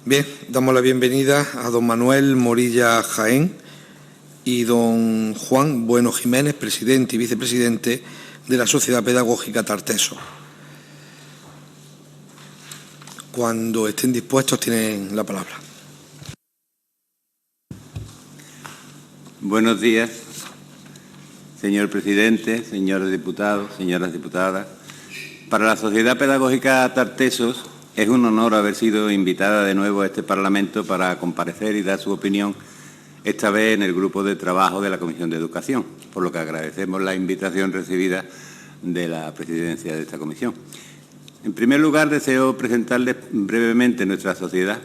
Bien, damos la bienvenida a don Manuel Morilla Jaén y don Juan Bueno Jiménez, presidente y vicepresidente de la Sociedad Pedagógica Tartesos. Cuando estén dispuestos tienen la palabra. Buenos días, señor presidente, señores diputados, señoras diputadas. Para la Sociedad Pedagógica Tartesos es un honor haber sido invitada de nuevo a este Parlamento para comparecer y dar su opinión, esta vez en el grupo de trabajo de la Comisión de Educación, por lo que agradecemos la invitación recibida de la presidencia de esta comisión. En primer lugar, deseo presentarles brevemente nuestra sociedad.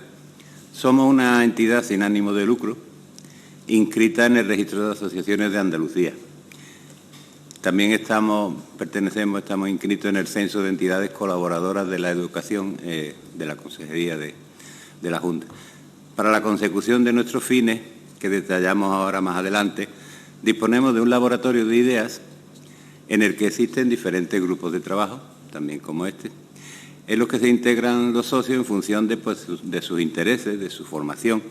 Somos una entidad sin ánimo de lucro, inscrita en el Registro de Asociaciones de Andalucía. También estamos inscritos en el Censo de Entidades Colaboradoras de la Educación de la Consejería de la Junta. Para la consecución de nuestros fines, que detallamos ahora más adelante, disponemos de un laboratorio de ideas en el que existen diferentes grupos de trabajo, también como este, en los que se integran los socios en función de sus intereses, de su formación,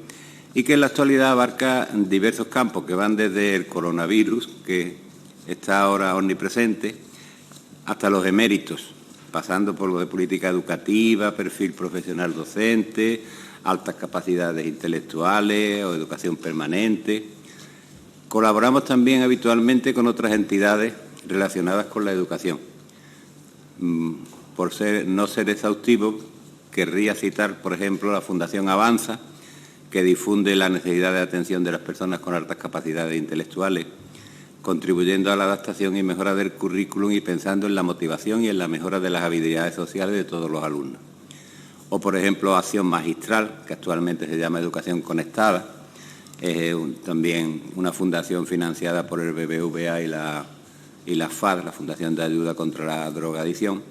y que en la actualidad abarca diversos campos que van desde el coronavirus, que está ahora omnipresente, hasta los eméritos, pasando por lo de política educativa, perfil profesional docente, altas capacidades intelectuales o educación permanente. Colaboramos también habitualmente con otras entidades relacionadas con la educación. Por no ser exhaustivo, querría citar, por ejemplo, la Fundación Avanza, que difunde la necesidad de atención de las personas con altas capacidades intelectuales, contribuyendo a la adaptación y mejora del currículum y pensando en la motivación y en la mejora de las habilidades sociales de todos los alumnos. O, por ejemplo, Acción Magistral, que actualmente se llama Educación Conectada, también una fundación financiada por el BBVA y la FAD, la Fundación de Ayuda contra la Drogadicción,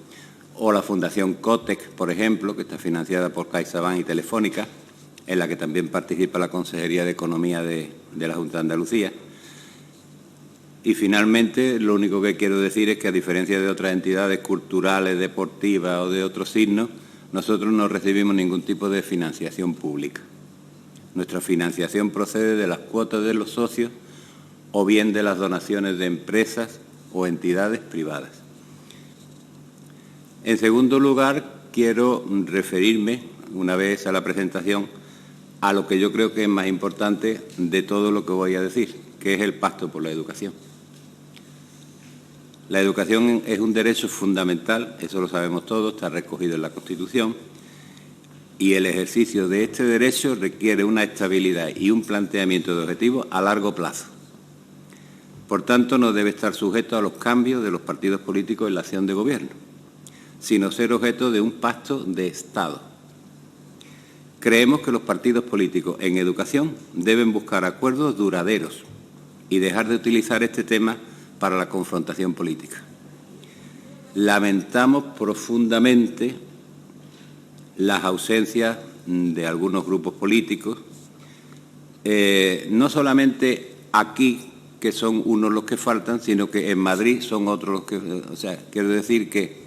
o la Fundación COTEC, por ejemplo, que está financiada por CaixaBank y Telefónica, en la que también participa la Consejería de Economía de la Junta de Andalucía. Y finalmente, lo único que quiero decir es que, a diferencia de otras entidades culturales, deportivas o de otros signos, nosotros no recibimos ningún tipo de financiación pública. Nuestra financiación procede de las cuotas de los socios o bien de las donaciones de empresas o entidades privadas. En segundo lugar, quiero referirme, una vez a la presentación, a lo que yo creo que es más importante de todo lo que voy a decir, que es el pacto por la educación. La educación es un derecho fundamental, eso lo sabemos todos, está recogido en la Constitución, y el ejercicio de este derecho requiere una estabilidad y un planteamiento de objetivos a largo plazo. Por tanto, no debe estar sujeto a los cambios de los partidos políticos en la acción de gobierno, sino ser objeto de un pacto de Estado. Creemos que los partidos políticos en educación deben buscar acuerdos duraderos y dejar de utilizar este tema para la confrontación política. Lamentamos profundamente las ausencias de algunos grupos políticos, no solamente aquí, que son unos los que faltan, sino que en Madrid son otros los que... O sea, quiero decir que,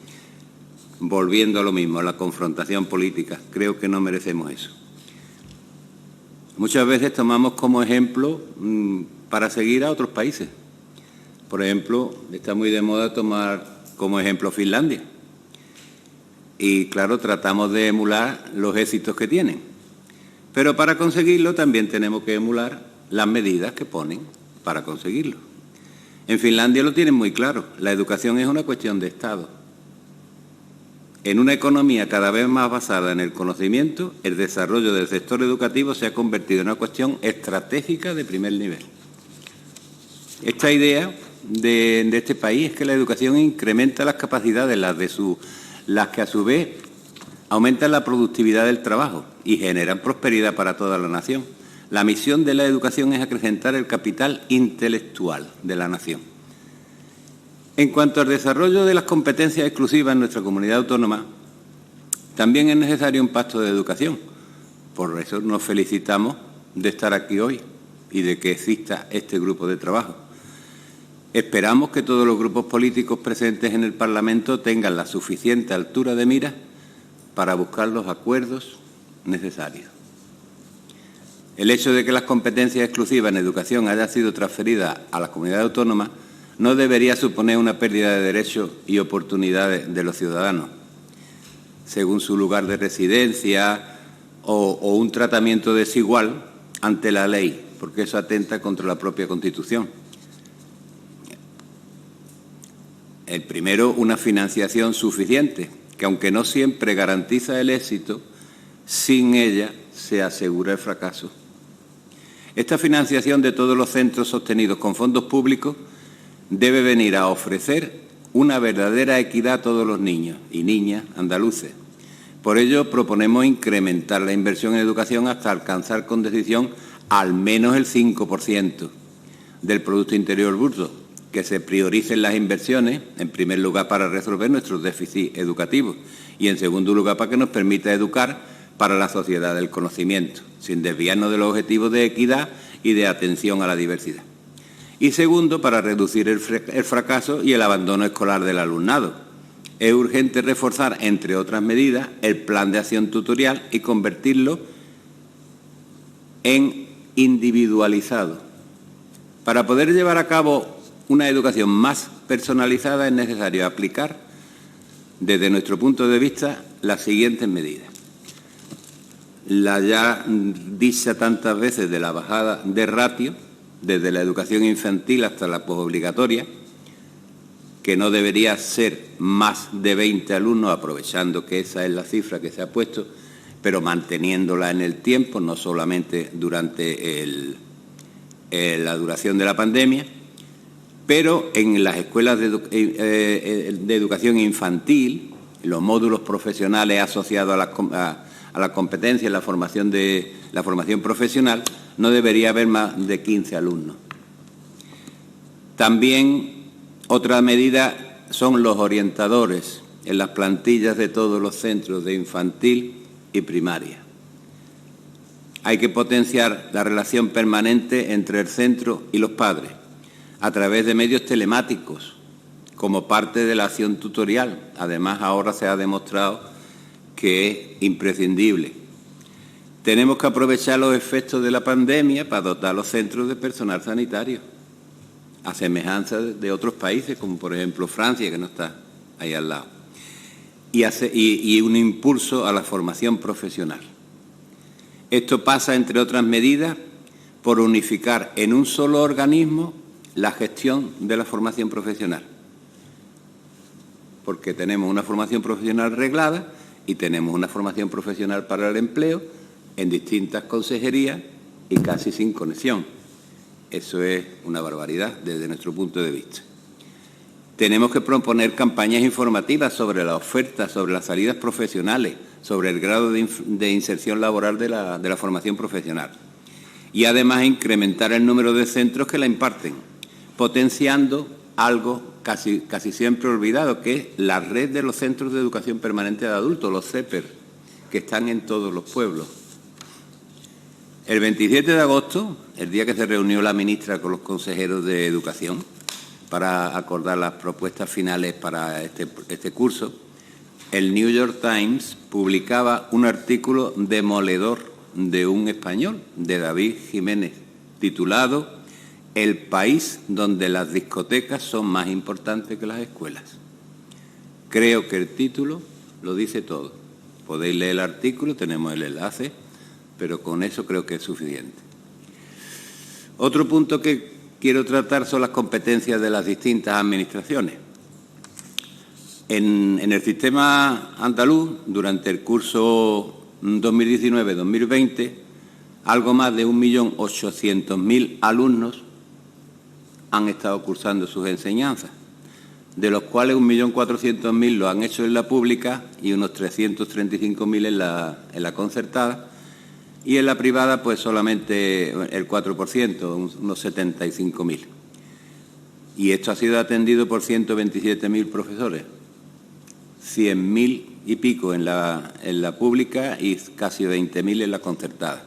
volviendo a lo mismo, a la confrontación política, creo que no merecemos eso. Muchas veces tomamos como ejemplo para seguir a otros países. Por ejemplo, está muy de moda tomar como ejemplo Finlandia. Y claro, tratamos de emular los éxitos que tienen. Pero para conseguirlo también tenemos que emular las medidas que ponen para conseguirlo. En Finlandia lo tienen muy claro, la educación es una cuestión de Estado. En una economía cada vez más basada en el conocimiento, el desarrollo del sector educativo se ha convertido en una cuestión estratégica de primer nivel. Esta idea de este país es que la educación incrementa las capacidades, las que a su vez aumentan la productividad del trabajo y generan prosperidad para toda la nación. La misión de la educación es acrecentar el capital intelectual de la nación. En cuanto al desarrollo de las competencias exclusivas en nuestra comunidad autónoma, también es necesario un pacto de educación. Por eso nos felicitamos de estar aquí hoy y de que exista este grupo de trabajo. Esperamos que todos los grupos políticos presentes en el Parlamento tengan la suficiente altura de mira para buscar los acuerdos necesarios. El hecho de que las competencias exclusivas en educación hayan sido transferidas a las comunidades autónomas no debería suponer una pérdida de derechos y oportunidades de los ciudadanos, según su lugar de residencia o un tratamiento desigual ante la ley, porque eso atenta contra la propia Constitución. El primero, una financiación suficiente, que aunque no siempre garantiza el éxito, sin ella se asegura el fracaso. Esta financiación de todos los centros sostenidos con fondos públicos debe venir a ofrecer una verdadera equidad a todos los niños y niñas andaluces. Por ello, proponemos incrementar la inversión en educación hasta alcanzar con decisión al menos el 5% del Producto Interior Bruto, que se prioricen las inversiones, en primer lugar para resolver nuestros déficits educativos y en segundo lugar para que nos permita educar para la sociedad del conocimiento, sin desviarnos de los objetivos de equidad y de atención a la diversidad. Y segundo, para reducir el fracaso y el abandono escolar del alumnado. Es urgente reforzar, entre otras medidas, el plan de acción tutorial y convertirlo en individualizado. Para poder llevar a cabo una educación más personalizada es necesario aplicar, desde nuestro punto de vista, las siguientes medidas. La ya dicha tantas veces de la bajada de ratio, desde la educación infantil hasta la posobligatoria, que no debería ser más de 20 alumnos, aprovechando que esa es la cifra que se ha puesto, pero manteniéndola en el tiempo, no solamente durante la duración de la pandemia. Pero en las escuelas de educación infantil, los módulos profesionales asociados a la competencia en la formación profesional, no debería haber más de 15 alumnos. También otra medida son los orientadores en las plantillas de todos los centros de infantil y primaria. Hay que potenciar la relación permanente entre el centro y los padres, a través de medios telemáticos, como parte de la acción tutorial. Además, ahora se ha demostrado que es imprescindible. Tenemos que aprovechar los efectos de la pandemia para dotar a los centros de personal sanitario, a semejanza de otros países, como por ejemplo Francia, que no está ahí al lado, y un impulso a la formación profesional. Esto pasa, entre otras medidas, por unificar en un solo organismo la gestión de la formación profesional, porque tenemos una formación profesional reglada y tenemos una formación profesional para el empleo en distintas consejerías y casi sin conexión. Eso es una barbaridad desde nuestro punto de vista. Tenemos que proponer campañas informativas sobre la oferta, sobre las salidas profesionales, sobre el grado de inserción laboral de la formación profesional. Y además incrementar el número de centros que la imparten, potenciando algo casi siempre olvidado, que es la red de los centros de educación permanente de adultos, los CEPER, que están en todos los pueblos. El 27 de agosto, el día que se reunió la ministra con los consejeros de Educación para acordar las propuestas finales para este curso, el New York Times publicaba un artículo demoledor de un español, de David Jiménez, titulado "El país donde las discotecas son más importantes que las escuelas". Creo que el título lo dice todo. Podéis leer el artículo, tenemos el enlace, pero con eso creo que es suficiente. Otro punto que quiero tratar son las competencias de las distintas administraciones. En el sistema andaluz, durante el curso 2019-2020, algo más de 1.800.000 alumnos han estado cursando sus enseñanzas, de los cuales 1.400.000 lo han hecho en la pública y unos 335.000 en la concertada, y en la privada pues solamente el 4%, unos 75.000. Y esto ha sido atendido por 127.000 profesores, 100.000 y pico en la pública y casi 20.000 en la concertada.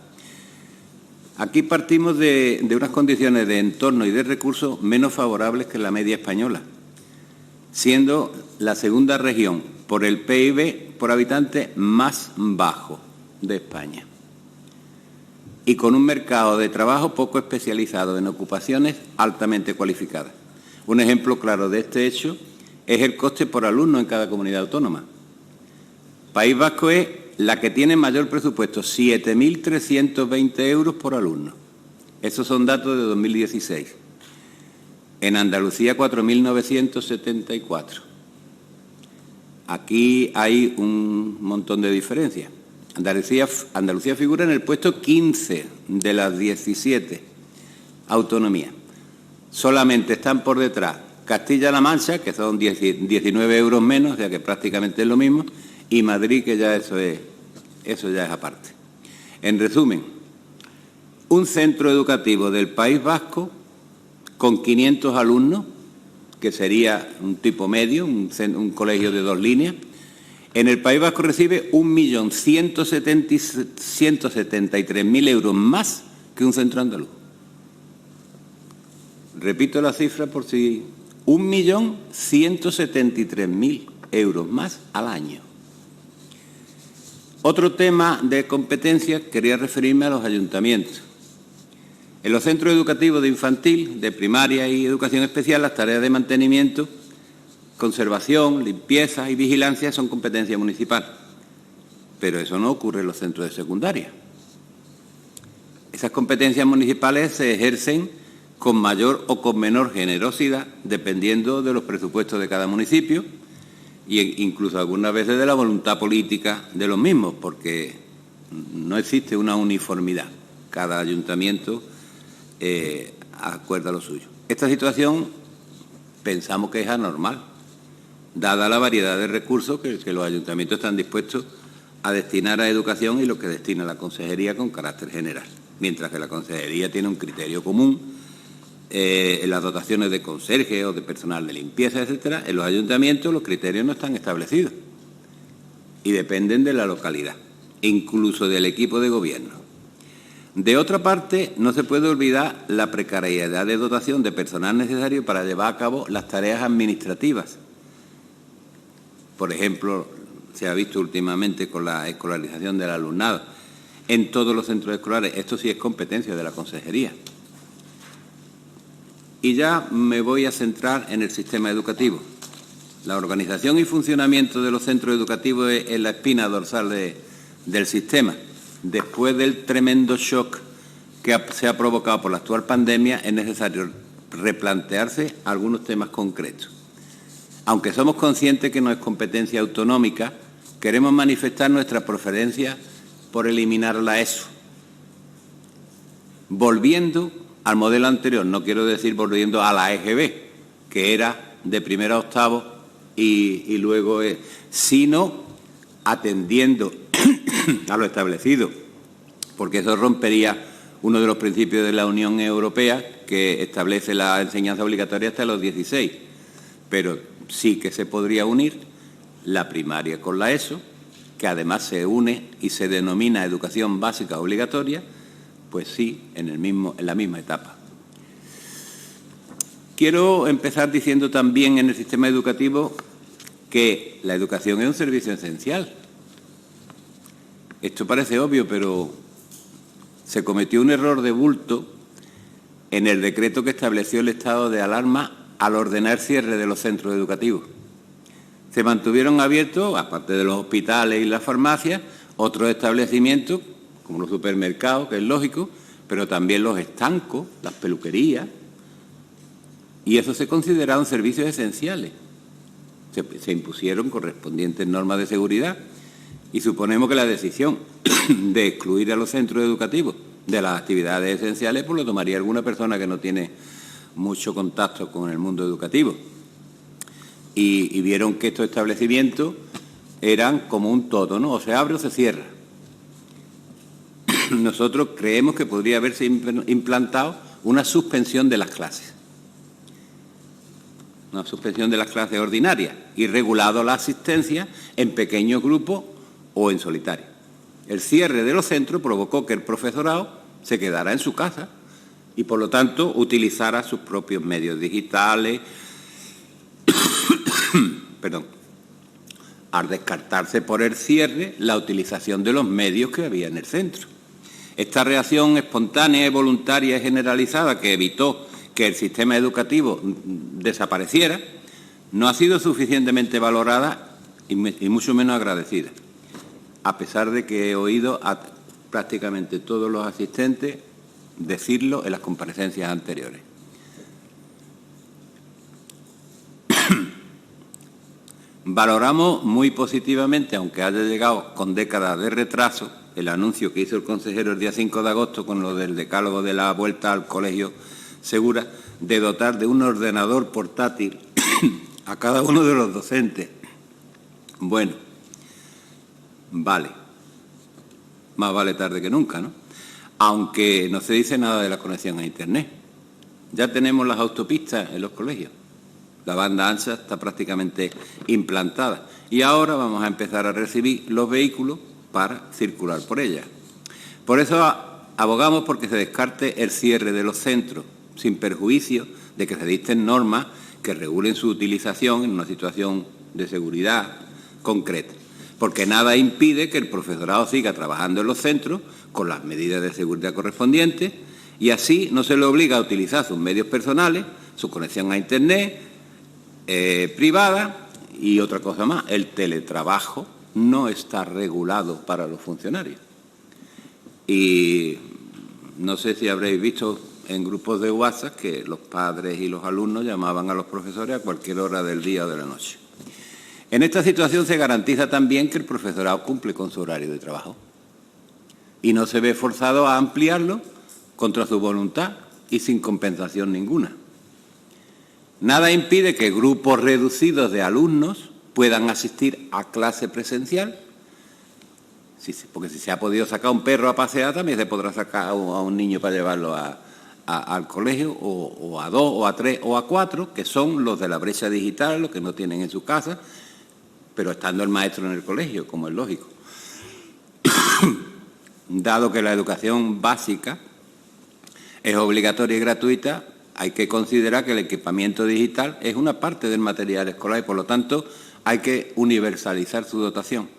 Aquí partimos de unas condiciones de entorno y de recursos menos favorables que la media española, siendo la segunda región por el PIB por habitante más bajo de España. y con un mercado de trabajo poco especializado en ocupaciones altamente cualificadas. Un ejemplo claro de este hecho es el coste por alumno en cada comunidad autónoma. País Vasco es la que tiene mayor presupuesto, 7.320 euros por alumno. Esos son datos de 2016. En Andalucía, 4.974. Aquí hay un montón de diferencias. Andalucía figura en el puesto 15 de las 17 autonomías. Solamente están por detrás Castilla-La Mancha, que son 19 euros menos, o sea que prácticamente es lo mismo, y Madrid, que ya eso ya es aparte. En resumen, un centro educativo del País Vasco con 500 alumnos, que sería un tipo medio, un colegio de 2 líneas, en el País Vasco recibe 1.173.000 euros más que un centro andaluz. Repito la cifra por si... 1.173.000 euros más al año. Otro tema de competencia, quería referirme a los ayuntamientos. En los centros educativos de infantil, de primaria y educación especial, las tareas de mantenimiento, conservación, limpieza y vigilancia son competencia municipal. Pero eso no ocurre en los centros de secundaria. Esas competencias municipales se ejercen con mayor o con menor generosidad, dependiendo de los presupuestos de cada municipio e incluso algunas veces de la voluntad política de los mismos, porque no existe una uniformidad. Cada ayuntamiento acuerda lo suyo. Esta situación pensamos que es anormal, dada la variedad de recursos que los ayuntamientos están dispuestos a destinar a educación y lo que destina la consejería con carácter general, mientras que la consejería tiene un criterio común. En las dotaciones de conserje o de personal de limpieza, etcétera, en los ayuntamientos los criterios no están establecidos y dependen de la localidad, incluso del equipo de gobierno. De otra parte, no se puede olvidar la precariedad de dotación de personal necesario para llevar a cabo las tareas administrativas. Por ejemplo, se ha visto últimamente con la escolarización del alumnado en todos los centros escolares. Esto sí es competencia de la consejería. Y ya me voy a centrar en el sistema educativo. La organización y funcionamiento de los centros educativos es la espina dorsal del sistema. Después del tremendo shock que se ha provocado por la actual pandemia, es necesario replantearse algunos temas concretos. Aunque somos conscientes que no es competencia autonómica, queremos manifestar nuestra preferencia por eliminar la ESO, volviendo al modelo anterior, no quiero decir volviendo a la EGB, que era de primero a octavo y luego, sino atendiendo a lo establecido, porque eso rompería uno de los principios de la Unión Europea, que establece la enseñanza obligatoria hasta los 16, pero sí que se podría unir la primaria con la ESO, que además se une y se denomina educación básica obligatoria, pues sí, en la misma etapa. Quiero empezar diciendo también en el sistema educativo que la educación es un servicio esencial. Esto parece obvio, pero se cometió un error de bulto en el decreto que estableció el estado de alarma al ordenar cierre de los centros educativos. Se mantuvieron abiertos, aparte de los hospitales y las farmacias, otros establecimientos, como los supermercados, que es lógico, pero también los estancos, las peluquerías, y eso se consideraron servicios esenciales. Se impusieron correspondientes normas de seguridad y suponemos que la decisión de excluir a los centros educativos de las actividades esenciales pues lo tomaría alguna persona que no tiene mucho contacto con el mundo educativo. Y vieron que estos establecimientos eran como un todo, ¿no? O se abre o se cierra. Nosotros creemos que podría haberse implantado una suspensión de las clases. Una suspensión de las clases ordinarias y regulado la asistencia en pequeños grupos o en solitario. El cierre de los centros provocó que el profesorado se quedara en su casa y, por lo tanto, utilizara sus propios medios digitales, al descartarse por el cierre la utilización de los medios que había en el centro. Esta reacción espontánea y voluntaria y generalizada que evitó que el sistema educativo desapareciera no ha sido suficientemente valorada y mucho menos agradecida, a pesar de que he oído a prácticamente todos los asistentes decirlo en las comparecencias anteriores. Valoramos muy positivamente, aunque haya llegado con décadas de retraso, el anuncio que hizo el consejero el día 5 de agosto con lo del decálogo de la vuelta al colegio segura, de dotar de un ordenador portátil a cada uno de los docentes. Bueno, vale. Más vale tarde que nunca, ¿no? Aunque no se dice nada de la conexión a Internet. Ya tenemos las autopistas en los colegios. La banda ancha está prácticamente implantada y ahora vamos a empezar a recibir los vehículos para circular por ellas. Por eso abogamos porque se descarte el cierre de los centros, sin perjuicio de que se dicten normas que regulen su utilización en una situación de seguridad concreta, porque nada impide que el profesorado siga trabajando en los centros con las medidas de seguridad correspondientes y así no se le obliga a utilizar sus medios personales, su conexión a Internet privada y otra cosa más. El teletrabajo no está regulado para los funcionarios. Y no sé si habréis visto en grupos de WhatsApp que los padres y los alumnos llamaban a los profesores a cualquier hora del día o de la noche. En esta situación se garantiza también que el profesorado cumple con su horario de trabajo y no se ve forzado a ampliarlo contra su voluntad y sin compensación ninguna. Nada impide que grupos reducidos de alumnos puedan asistir a clase presencial, porque si se ha podido sacar un perro a pasear, también se podrá sacar a un niño para llevarlo al colegio, o a 2, o a 3, o a 4, que son los de la brecha digital, los que no tienen en su casa, pero estando el maestro en el colegio, como es lógico. Dado que la educación básica es obligatoria y gratuita, hay que considerar que el equipamiento digital es una parte del material escolar y, por lo tanto, hay que universalizar su dotación.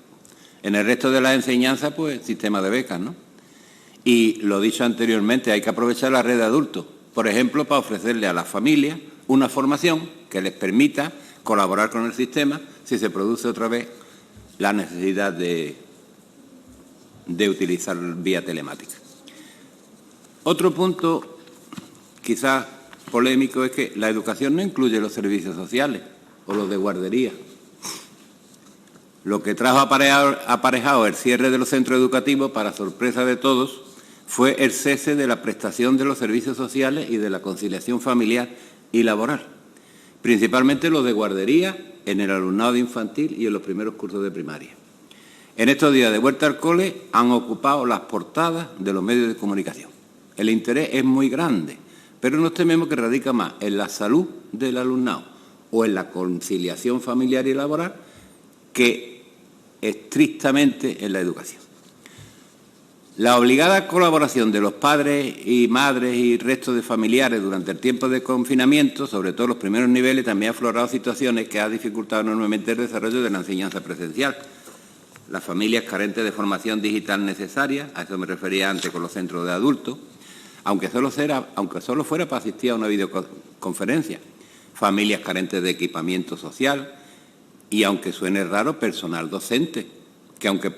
En el resto de la enseñanza, pues, sistema de becas, ¿no? Y, lo dicho anteriormente, hay que aprovechar la red de adultos, por ejemplo, para ofrecerle a las familias una formación que les permita colaborar con el sistema si se produce otra vez la necesidad de utilizar vía telemática. Otro punto, quizás polémico, es que la educación no incluye los servicios sociales o los de guardería. Lo que trajo aparejado el cierre de los centros educativos, para sorpresa de todos, fue el cese de la prestación de los servicios sociales y de la conciliación familiar y laboral, principalmente los de guardería, en el alumnado de infantil y en los primeros cursos de primaria. En estos días de vuelta al cole han ocupado las portadas de los medios de comunicación. El interés es muy grande, pero nos tememos que radica más en la salud del alumnado o en la conciliación familiar y laboral que estrictamente en la educación. La obligada colaboración de los padres y madres y restos de familiares durante el tiempo de confinamiento, sobre todo los primeros niveles, también ha aflorado situaciones que han dificultado enormemente el desarrollo de la enseñanza presencial. Las familias carentes de formación digital necesaria, a eso me refería antes con los centros de adultos, aunque solo fuera para asistir a una videoconferencia, familias carentes de equipamiento social y, aunque suene raro, personal docente, que aunque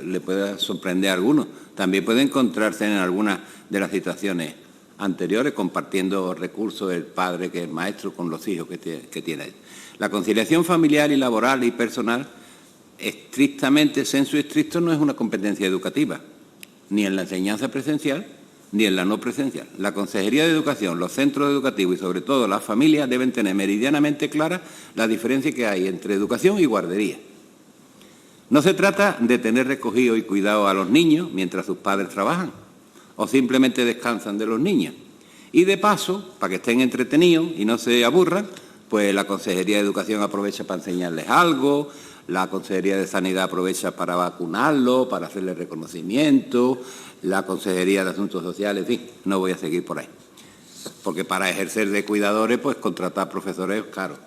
le pueda sorprender a algunos, también puede encontrarse en algunas de las situaciones anteriores, compartiendo recursos el padre que es maestro con los hijos que tiene. La conciliación familiar y laboral y personal, estrictamente, sensu estricto, no es una competencia educativa, ni en la enseñanza presencial, ni en la no presencial. La Consejería de Educación, los centros educativos y sobre todo las familias deben tener meridianamente clara la diferencia que hay entre educación y guardería. No se trata de tener recogido y cuidado a los niños mientras sus padres trabajan o simplemente descansan de los niños. Y de paso, para que estén entretenidos y no se aburran, pues la Consejería de Educación aprovecha para enseñarles algo, la Consejería de Sanidad aprovecha para vacunarlos, para hacerles reconocimiento, la Consejería de Asuntos Sociales, en fin, no voy a seguir por ahí. Porque para ejercer de cuidadores, pues contratar profesores es caro.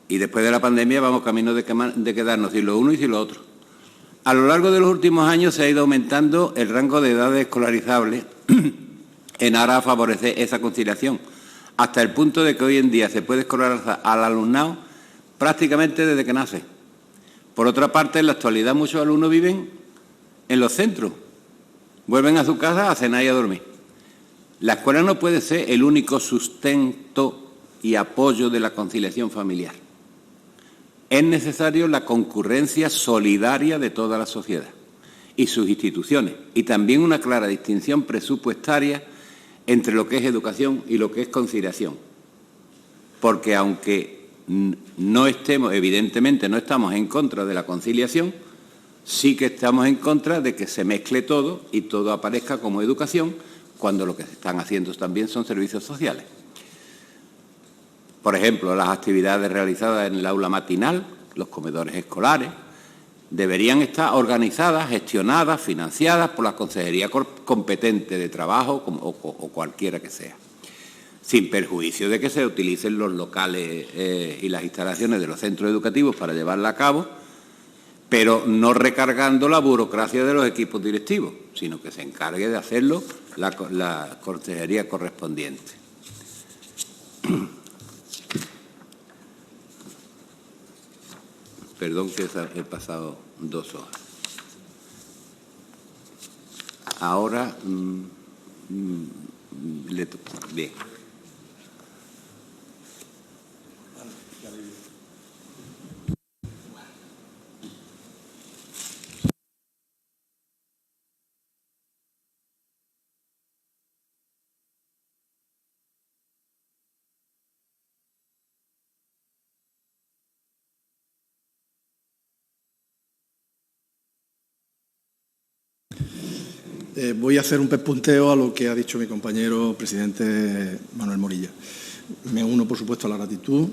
Y después de la pandemia vamos camino de quedarnos sin lo uno y sin lo otro. A lo largo de los últimos años se ha ido aumentando el rango de edades escolarizables en aras a favorecer esa conciliación, hasta el punto de que hoy en día se puede escolarizar al alumnado prácticamente desde que nace. Por otra parte, en la actualidad muchos alumnos viven en los centros, vuelven a su casa a cenar y a dormir. La escuela no puede ser el único sustento y apoyo de la conciliación familiar. Es necesario la concurrencia solidaria de toda la sociedad y sus instituciones, y también una clara distinción presupuestaria entre lo que es educación y lo que es conciliación. Porque aunque no estemos, evidentemente no estamos en contra de la conciliación, sí que estamos en contra de que se mezcle todo y todo aparezca como educación, cuando lo que se están haciendo también son servicios sociales. Por ejemplo, las actividades realizadas en el aula matinal, los comedores escolares, deberían estar organizadas, gestionadas, financiadas por la consejería competente de trabajo o cualquiera que sea, sin perjuicio de que se utilicen los locales y las instalaciones de los centros educativos para llevarla a cabo, pero no recargando la burocracia de los equipos directivos, sino que se encargue de hacerlo la consejería correspondiente. Perdón que he pasado 2 horas. Ahora, bien. Voy a hacer un pespunteo a lo que ha dicho mi compañero presidente Manuel Morilla. Me uno, por supuesto, a la gratitud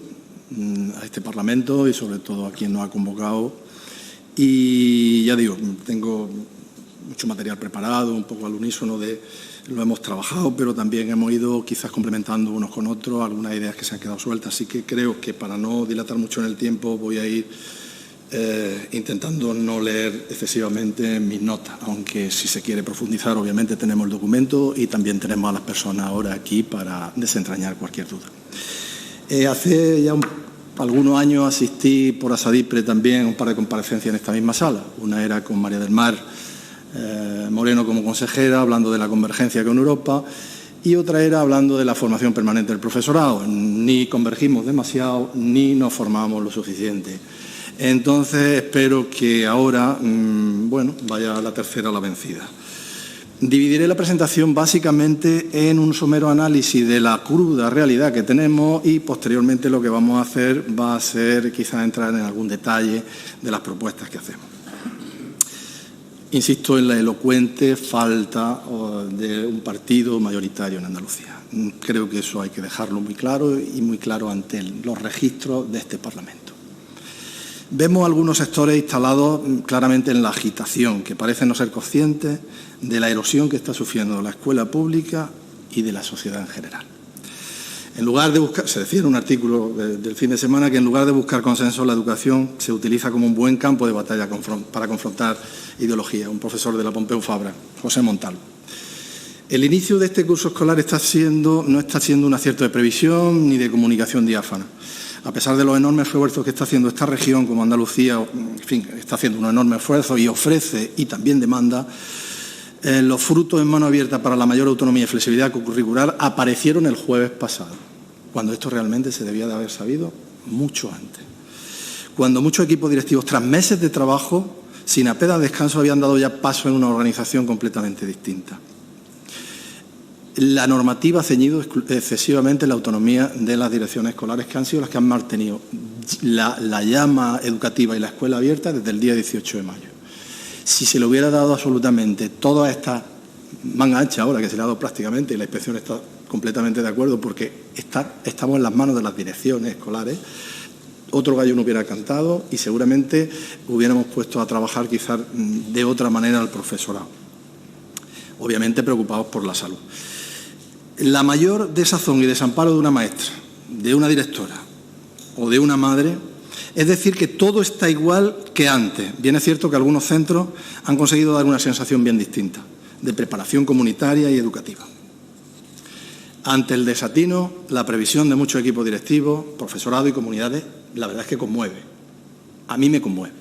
a este Parlamento y, sobre todo, a quien nos ha convocado. Y ya digo, tengo mucho material preparado, un poco al unísono lo hemos trabajado, pero también hemos ido quizás complementando unos con otros algunas ideas que se han quedado sueltas. Así que creo que, para no dilatar mucho en el tiempo, voy a ir intentando no leer excesivamente mis notas, aunque si se quiere profundizar, obviamente tenemos el documento y también tenemos a las personas ahora aquí para desentrañar cualquier duda. Hace ya algunos años asistí por Asadipre también a un par de comparecencias en esta misma sala. Una era con María del Mar Moreno como consejera, hablando de la convergencia con Europa, y otra era hablando de la formación permanente del profesorado. Ni convergimos demasiado, ni nos formamos lo suficiente. Entonces, espero que ahora, vaya la tercera la vencida. Dividiré la presentación básicamente en un somero análisis de la cruda realidad que tenemos y, posteriormente, lo que vamos a hacer va a ser quizás entrar en algún detalle de las propuestas que hacemos. Insisto en la elocuente falta de un partido mayoritario en Andalucía. Creo que eso hay que dejarlo muy claro y muy claro ante los registros de este Parlamento. Vemos algunos sectores instalados claramente en la agitación, que parecen no ser conscientes de la erosión que está sufriendo la escuela pública y de la sociedad en general. En lugar de buscar, se decía en un artículo del fin de semana, que en lugar de buscar consenso, la educación se utiliza como un buen campo de batalla para confrontar ideologías. Un profesor de la Pompeu Fabra, José Montalvo. El inicio de este curso escolar no está siendo un acierto de previsión ni de comunicación diáfana. A pesar de los enormes esfuerzos que está haciendo esta región, como Andalucía, en fin, está haciendo un enorme esfuerzo y ofrece y también demanda, los frutos en mano abierta para la mayor autonomía y flexibilidad curricular aparecieron el jueves pasado, cuando esto realmente se debía de haber sabido mucho antes. Cuando muchos equipos directivos, tras meses de trabajo, sin apenas descanso, habían dado ya paso en una organización completamente distinta. La normativa ha ceñido excesivamente la autonomía de las direcciones escolares, que han sido las que han mantenido la llama educativa y la escuela abierta desde el día 18 de mayo. Si se le hubiera dado absolutamente toda esta manga ancha ahora, que se le ha dado prácticamente, y la inspección está completamente de acuerdo porque estamos en las manos de las direcciones escolares, otro gallo no hubiera cantado y seguramente hubiéramos puesto a trabajar quizás de otra manera al profesorado, obviamente preocupados por la salud. La mayor desazón y desamparo de una maestra, de una directora o de una madre Es decir, que todo está igual que antes. Bien es cierto que algunos centros han conseguido dar una sensación bien distinta, de preparación comunitaria y educativa. Ante el desatino, la previsión de muchos equipos directivos, profesorado y comunidades, la verdad es que conmueve. A mí me conmueve.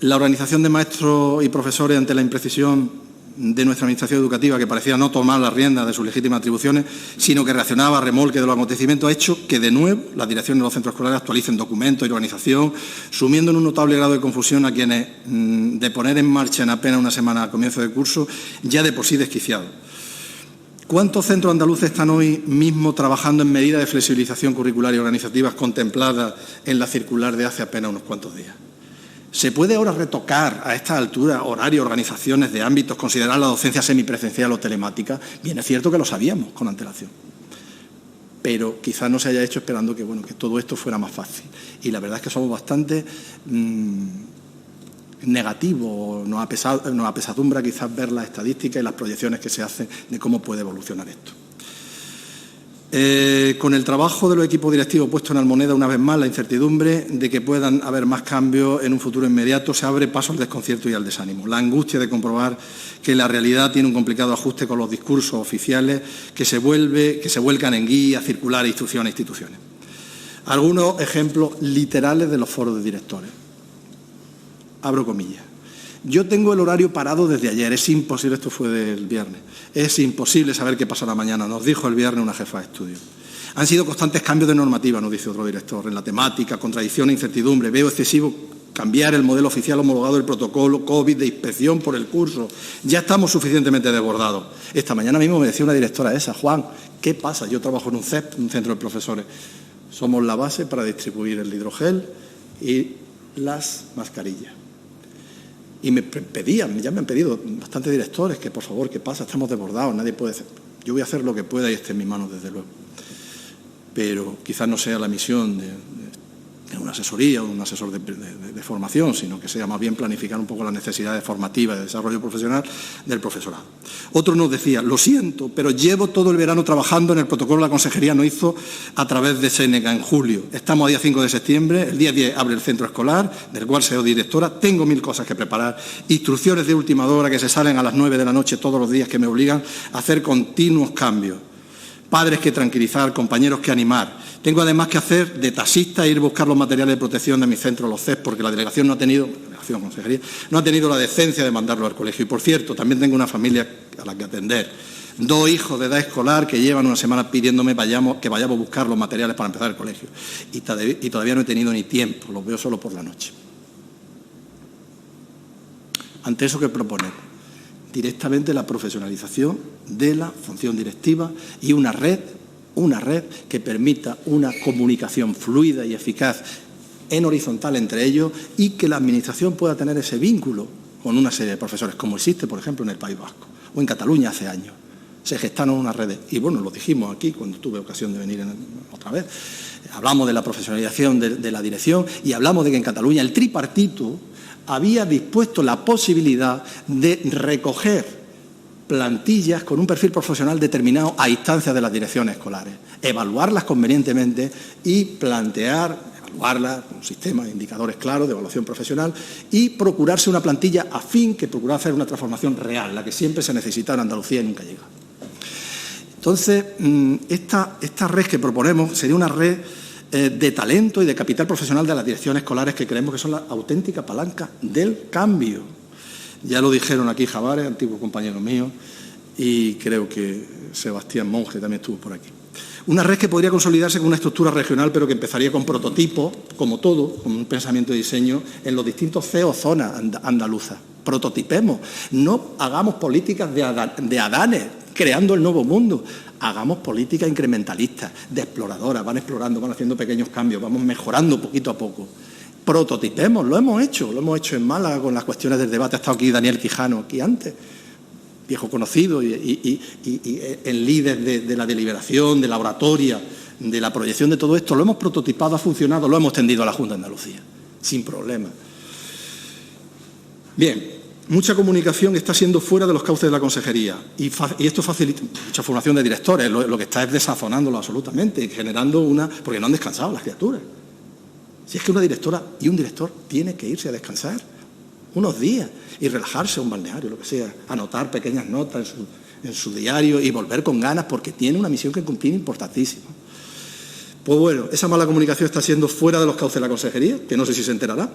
La organización de maestros y profesores ante la imprecisión de nuestra Administración educativa, que parecía no tomar las riendas de sus legítimas atribuciones, sino que reaccionaba a remolque de los acontecimientos, ha hecho que, de nuevo, las direcciones de los centros escolares actualicen documentos y organización, sumiendo en un notable grado de confusión a quienes, de poner en marcha en apenas una semana al comienzo del curso, ya de por sí desquiciados. ¿Cuántos centros andaluces están hoy mismo trabajando en medidas de flexibilización curricular y organizativas contempladas en la circular de hace apenas unos cuantos días? ¿Se puede ahora retocar a esta altura horario, organizaciones de ámbitos, considerar la docencia semipresencial o telemática? Bien, es cierto que lo sabíamos con antelación, pero quizás no se haya hecho esperando que todo esto fuera más fácil. Y la verdad es que somos bastante negativos, nos apesadumbra quizás ver las estadísticas y las proyecciones que se hacen de cómo puede evolucionar esto. Con el trabajo de los equipos directivos puesto en almoneda una vez más, la incertidumbre de que puedan haber más cambios en un futuro inmediato, se abre paso al desconcierto y al desánimo. La angustia de comprobar que la realidad tiene un complicado ajuste con los discursos oficiales que se vuelcan en guías, circulares, instrucciones, instituciones. Algunos ejemplos literales de los foros de directores. Abro comillas. Yo tengo el horario parado desde ayer, es imposible, esto fue del viernes, es imposible saber qué pasará mañana, nos dijo el viernes una jefa de estudio. Han sido constantes cambios de normativa, nos dice otro director, en la temática, contradicción e incertidumbre. Veo excesivo cambiar el modelo oficial homologado del protocolo COVID de inspección por el curso. Ya estamos suficientemente desbordados. Esta mañana mismo me decía una directora esa, Juan, ¿qué pasa? Yo trabajo en un CEP, un centro de profesores. Somos la base para distribuir el hidrogel y las mascarillas. Y me pedían, ya me han pedido bastantes directores que por favor, ¿qué pasa? Estamos desbordados, nadie puede hacer. Yo voy a hacer lo que pueda y esté en mis manos, desde luego. Pero quizás no sea la misión de una asesoría o de un asesor de formación, sino que sea más bien planificar un poco las necesidades formativas y de desarrollo profesional del profesorado. Otro nos decía, lo siento, pero llevo todo el verano trabajando en el protocolo que la consejería nos hizo a través de Séneca en julio. Estamos a día 5 de septiembre, el día 10 abre el centro escolar, del cual soy directora, tengo 1000 cosas que preparar, instrucciones de última hora que se salen a las 9 de la noche todos los días que me obligan a hacer continuos cambios. Padres que tranquilizar, compañeros que animar. Tengo además que hacer de taxista e ir a buscar los materiales de protección de mi centro, los CEP, porque la delegación consejería, no ha tenido la decencia de mandarlo al colegio. Y, por cierto, también tengo una familia a la que atender. 2 hijos de edad escolar que llevan una semana pidiéndome que vayamos a buscar los materiales para empezar el colegio. Y todavía no he tenido ni tiempo, los veo solo por la noche. Ante eso, ¿qué proponemos? Directamente la profesionalización de la función directiva y una red que permita una comunicación fluida y eficaz en horizontal entre ellos y que la Administración pueda tener ese vínculo con una serie de profesores, como existe, por ejemplo, en el País Vasco o en Cataluña hace años. Se gestaron unas redes y, bueno, lo dijimos aquí cuando tuve ocasión de venir otra vez. Hablamos de la profesionalización de la dirección y hablamos de que en Cataluña el tripartito había dispuesto la posibilidad de recoger plantillas con un perfil profesional determinado a instancias de las direcciones escolares, evaluarlas convenientemente y evaluarlas con un sistema de indicadores claros de evaluación profesional y procurarse una plantilla afín que procurara hacer una transformación real, la que siempre se necesita en Andalucía y nunca llega. Entonces, esta red que proponemos sería una red de talento y de capital profesional de las direcciones escolares que creemos que son la auténtica palanca del cambio. Ya lo dijeron aquí Javares, antiguo compañero mío, y creo que Sebastián Monge también estuvo por aquí. Una red que podría consolidarse con una estructura regional, pero que empezaría con prototipos, como todo, con un pensamiento de diseño en los distintos CEO zonas andaluzas. Prototipemos, no hagamos políticas de adanes, creando el nuevo mundo. Hagamos políticas incrementalistas, de exploradoras, van explorando, van haciendo pequeños cambios, vamos mejorando poquito a poco. Prototipemos, lo hemos hecho en Málaga con las cuestiones del debate. Ha estado aquí Daniel Quijano, aquí antes, viejo conocido y el líder de la deliberación, de la oratoria, de la proyección de todo esto. Lo hemos prototipado, ha funcionado, lo hemos tendido a la Junta de Andalucía, sin problema. Bien, Mucha comunicación está siendo fuera de los cauces de la consejería y esto facilita mucha formación de directores, lo que está es desazonándolo absolutamente, generando porque no han descansado las criaturas. Si es que una directora y un director tiene que irse a descansar unos días y relajarse a un balneario, lo que sea, anotar pequeñas notas en su diario y volver con ganas porque tiene una misión que cumplir importantísima. Pues bueno, esa mala comunicación está siendo fuera de los cauces de la consejería, que no sé si se enterará.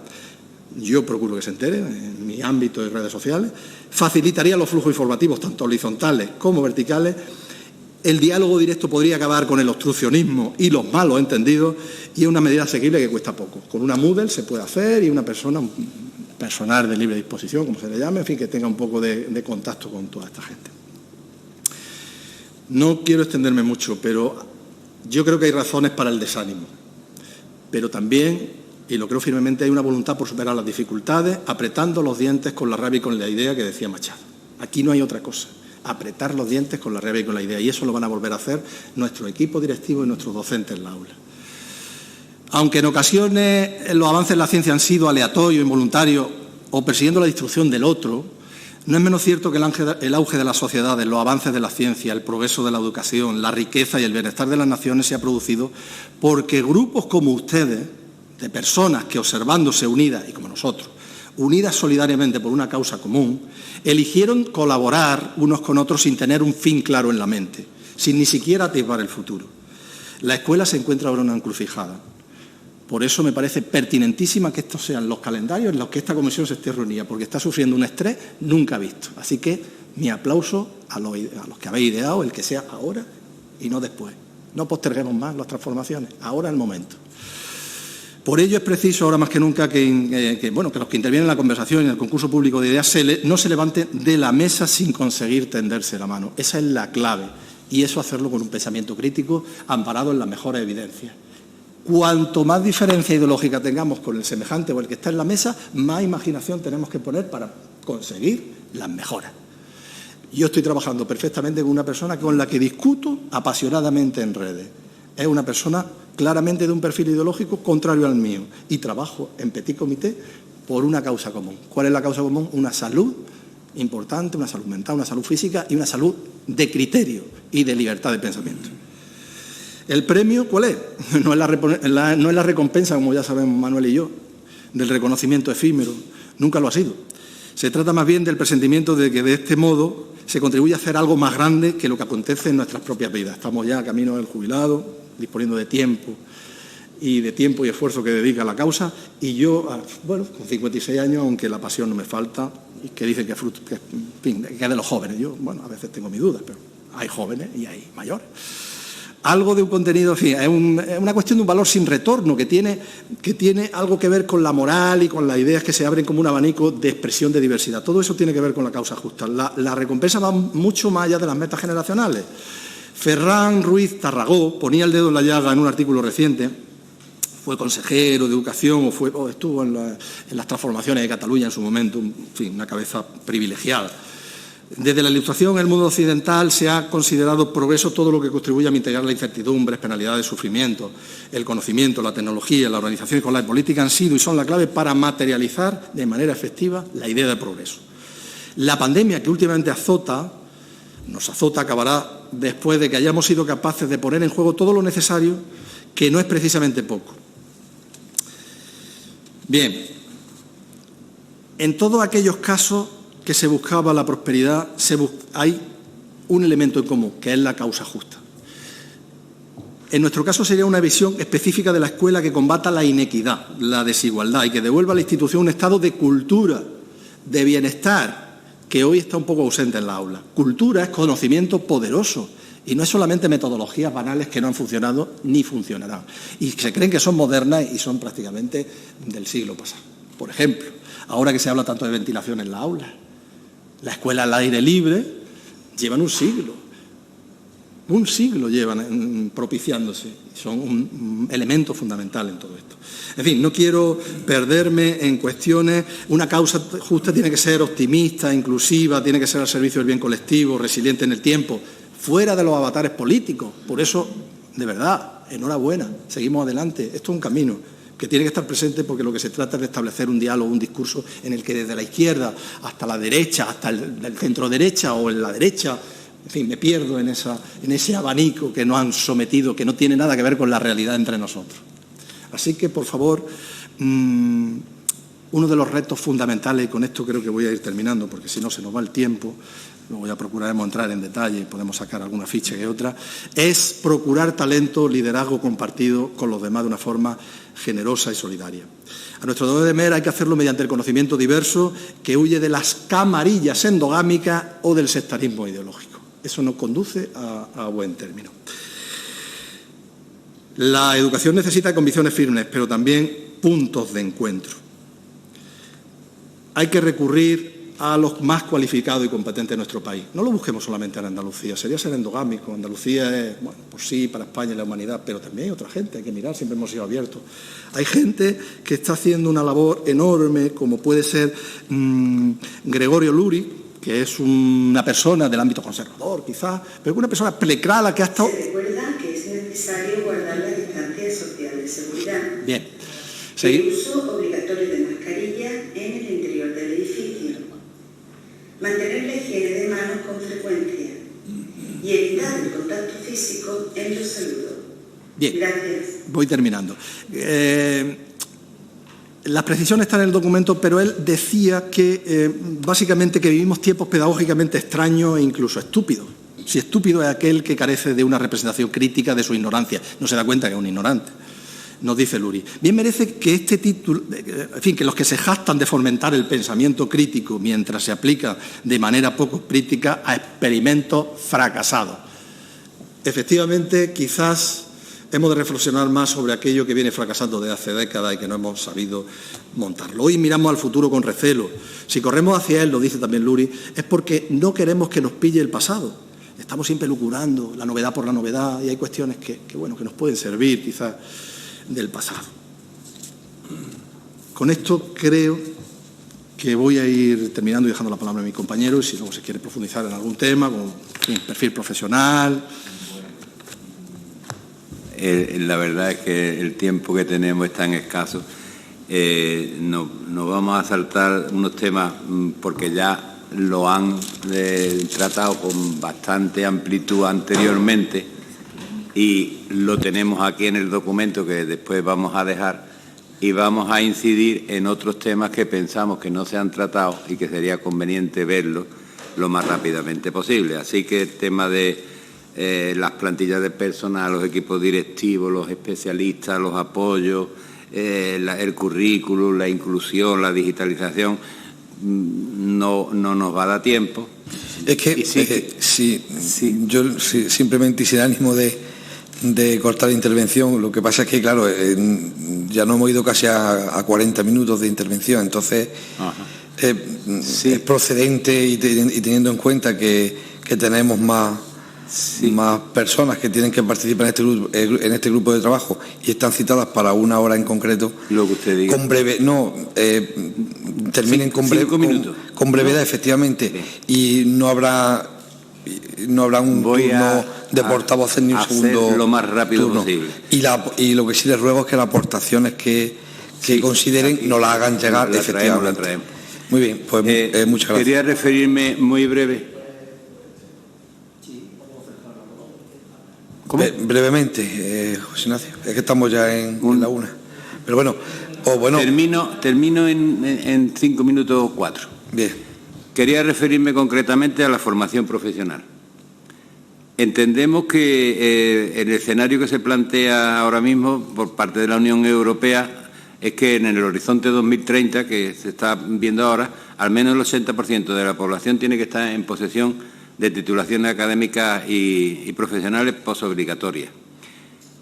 Yo procuro que se entere en mi ámbito de redes sociales. Facilitaría los flujos informativos, tanto horizontales como verticales. El diálogo directo podría acabar con el obstruccionismo y los malos entendidos y es una medida asequible que cuesta poco. Con una Moodle se puede hacer y un personal de libre disposición, como se le llame, en fin, que tenga un poco de contacto con toda esta gente. No quiero extenderme mucho, pero yo creo que hay razones para el desánimo. Pero también, y lo creo firmemente, hay una voluntad por superar las dificultades, apretando los dientes con la rabia y con la idea que decía Machado. Aquí no hay otra cosa. Apretar los dientes con la rabia y con la idea. Y eso lo van a volver a hacer nuestro equipo directivo y nuestros docentes en la aula. Aunque en ocasiones los avances en la ciencia han sido aleatorios, involuntarios o persiguiendo la destrucción del otro, no es menos cierto que el auge de las sociedades, los avances de la ciencia, el progreso de la educación, la riqueza y el bienestar de las naciones se ha producido porque grupos como ustedes, de personas que observándose unidas, y como nosotros, unidas solidariamente por una causa común, eligieron colaborar unos con otros sin tener un fin claro en la mente, sin ni siquiera atisbar el futuro. La escuela se encuentra ahora en una encrucijada. Por eso me parece pertinentísima que estos sean los calendarios en los que esta comisión se esté reunida, porque está sufriendo un estrés nunca visto. Así que mi aplauso a los que habéis ideado, el que sea ahora y no después. No posterguemos más las transformaciones, ahora es el momento. Por ello es preciso ahora más que nunca que los que intervienen en la conversación y en el concurso público de ideas no se levanten de la mesa sin conseguir tenderse la mano. Esa es la clave y eso hacerlo con un pensamiento crítico amparado en las mejores evidencias. Cuanto más diferencia ideológica tengamos con el semejante o el que está en la mesa, más imaginación tenemos que poner para conseguir las mejoras. Yo estoy trabajando perfectamente con una persona con la que discuto apasionadamente en redes. Es una persona claramente de un perfil ideológico contrario al mío y trabajo en petit comité por una causa común. ¿Cuál es la causa común? Una salud importante, una salud mental, una salud física y una salud de criterio y de libertad de pensamiento. ¿El premio cuál es? No es la recompensa, como ya sabemos Manuel y yo, del reconocimiento efímero, nunca lo ha sido. Se trata más bien del presentimiento de que de este modo se contribuye a hacer algo más grande que lo que acontece en nuestras propias vidas. Estamos ya camino del jubilado, disponiendo de tiempo y esfuerzo que dedica a la causa, y yo, con 56 años, aunque la pasión no me falta, y que dicen que es de los jóvenes. Yo, a veces tengo mis dudas, pero hay jóvenes y hay mayores. Algo de un contenido, en fin, es una cuestión de un valor sin retorno que tiene algo que ver con la moral y con las ideas que se abren como un abanico de expresión de diversidad. Todo eso tiene que ver con la causa justa. La recompensa va mucho más allá de las metas generacionales. Ferran Ruiz Tarragó ponía el dedo en la llaga en un artículo reciente, fue consejero de educación o estuvo en las transformaciones de Cataluña en su momento, en fin, una cabeza privilegiada. Desde la Ilustración, el mundo occidental se ha considerado progreso todo lo que contribuye a mitigar la incertidumbre, penalidades, sufrimiento. El conocimiento, la tecnología, la organización escolar y política han sido y son la clave para materializar de manera efectiva la idea de progreso. La pandemia que últimamente nos azota, acabará después de que hayamos sido capaces de poner en juego todo lo necesario, que no es precisamente poco. Bien, en todos aquellos casos que se buscaba la prosperidad, hay un elemento en común, que es la causa justa. En nuestro caso sería una visión específica de la escuela que combata la inequidad, la desigualdad y que devuelva a la institución un estado de cultura, de bienestar, que hoy está un poco ausente en la aula. Cultura es conocimiento poderoso y no es solamente metodologías banales que no han funcionado ni funcionarán y se creen que son modernas y son prácticamente del siglo pasado. Por ejemplo, ahora que se habla tanto de ventilación en la aula, la escuela al aire libre llevan un siglo llevan propiciándose, son un elemento fundamental en todo esto. En fin, no quiero perderme en cuestiones. Una causa justa tiene que ser optimista, inclusiva, tiene que ser al servicio del bien colectivo, resiliente en el tiempo, fuera de los avatares políticos. Por eso, de verdad, enhorabuena, seguimos adelante. Esto es un camino que tiene que estar presente porque lo que se trata es de establecer un diálogo, un discurso en el que desde la izquierda hasta la derecha, hasta el centro derecha o en la derecha, en fin, me pierdo en ese abanico que nos han sometido, que no tiene nada que ver con la realidad entre nosotros. Así que, por favor, uno de los retos fundamentales, y con esto creo que voy a ir terminando, porque si no se nos va el tiempo, luego ya procuraremos entrar en detalle y podemos sacar alguna ficha que otra, es procurar talento, liderazgo compartido con los demás de una forma generosa y solidaria. A nuestro deber de mer hay que hacerlo mediante el conocimiento diverso que huye de las camarillas endogámicas o del sectarismo ideológico. Eso nos conduce a buen término. La educación necesita convicciones firmes, pero también puntos de encuentro. Hay que recurrir a los más cualificados y competentes de nuestro país. No lo busquemos solamente en Andalucía, sería ser endogámico. Andalucía es, bueno, pues sí, para España y la humanidad, pero también hay otra gente, hay que mirar, siempre hemos sido abiertos. Hay gente que está haciendo una labor enorme, como puede ser Gregorio Luri, que es una persona del ámbito conservador, quizás, pero una persona plecrada que ha estado... Se recuerda que es necesario guardar la distancia social de seguridad. Bien. El uso obligatorio de mascarilla en el interior del edificio. Mantener la higiene de manos con frecuencia y evitar el contacto físico en los saludos. Bien. Gracias. Voy terminando. Las precisiones están en el documento, pero él decía que básicamente que vivimos tiempos pedagógicamente extraños e incluso estúpidos. Si estúpido es aquel que carece de una representación crítica de su ignorancia, no se da cuenta que es un ignorante. Nos dice Luri. Bien merece que este título, en fin, que los que se jactan de fomentar el pensamiento crítico mientras se aplica de manera poco crítica a experimentos fracasados. Efectivamente, quizás hemos de reflexionar más sobre aquello que viene fracasando desde hace décadas y que no hemos sabido montarlo. Hoy miramos al futuro con recelo. Si corremos hacia él, lo dice también Luri, es porque no queremos que nos pille el pasado. Estamos siempre lucurando la novedad por la novedad y hay cuestiones que nos pueden servir quizás del pasado. Con esto creo que voy a ir terminando y dejando la palabra a mi compañero y si luego se quiere profundizar en algún tema, con perfil profesional. La verdad es que el tiempo que tenemos es tan escaso. Nos vamos a saltar unos temas porque ya lo han tratado con bastante amplitud anteriormente y lo tenemos aquí en el documento que después vamos a dejar y vamos a incidir en otros temas que pensamos que no se han tratado y que sería conveniente verlos lo más rápidamente posible. Así que el tema de las plantillas de personal, los equipos directivos, los especialistas, los apoyos, el currículum, la inclusión, la digitalización, no nos va a dar tiempo. Es que, yo simplemente sin ánimo de cortar la intervención, lo que pasa es que, claro, ya no hemos ido casi a 40 minutos de intervención, entonces es procedente y teniendo en cuenta que tenemos más personas que tienen que participar en este grupo de trabajo y están citadas para una hora en concreto. Lo que usted diga. Con breve, terminen con brevedad, efectivamente. Bien. Y no habrá un turno de portavoces ni un segundo lo más rápido turno. Posible. Y lo que sí les ruego es que las aportaciones que consideren nos las hagan llegar, efectivamente. La traemos. Muy bien, pues muchas gracias. Quería referirme muy breve. Brevemente, José Ignacio, es que estamos ya en la una. Pero bueno, Termino en 5 minutos o 4. Bien. Quería referirme concretamente a la formación profesional. Entendemos que el escenario que se plantea ahora mismo por parte de la Unión Europea es que en el horizonte 2030, que se está viendo ahora, al menos el 80% de la población tiene que estar en posesión de titulaciones académicas y profesionales posobligatorias.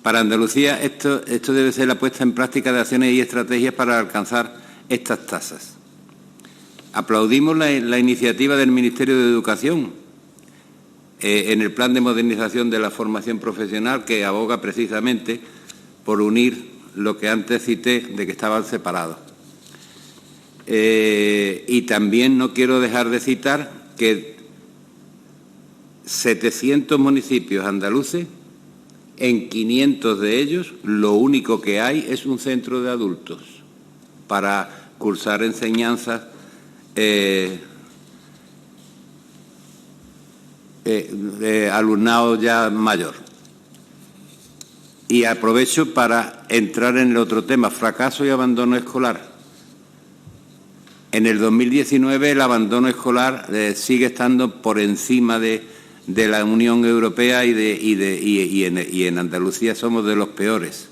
Para Andalucía esto debe ser la puesta en práctica de acciones y estrategias para alcanzar estas tasas. Aplaudimos la iniciativa del Ministerio de Educación en el plan de modernización de la formación profesional que aboga precisamente por unir lo que antes cité de que estaban separados. Y también no quiero dejar de citar que 700 municipios andaluces en 500 de ellos lo único que hay es un centro de adultos para cursar enseñanzas de alumnado ya mayor. Y aprovecho para entrar en el otro tema, fracaso y abandono escolar. En el 2019 el abandono escolar sigue estando por encima de la Unión Europea y en Andalucía somos de los peores.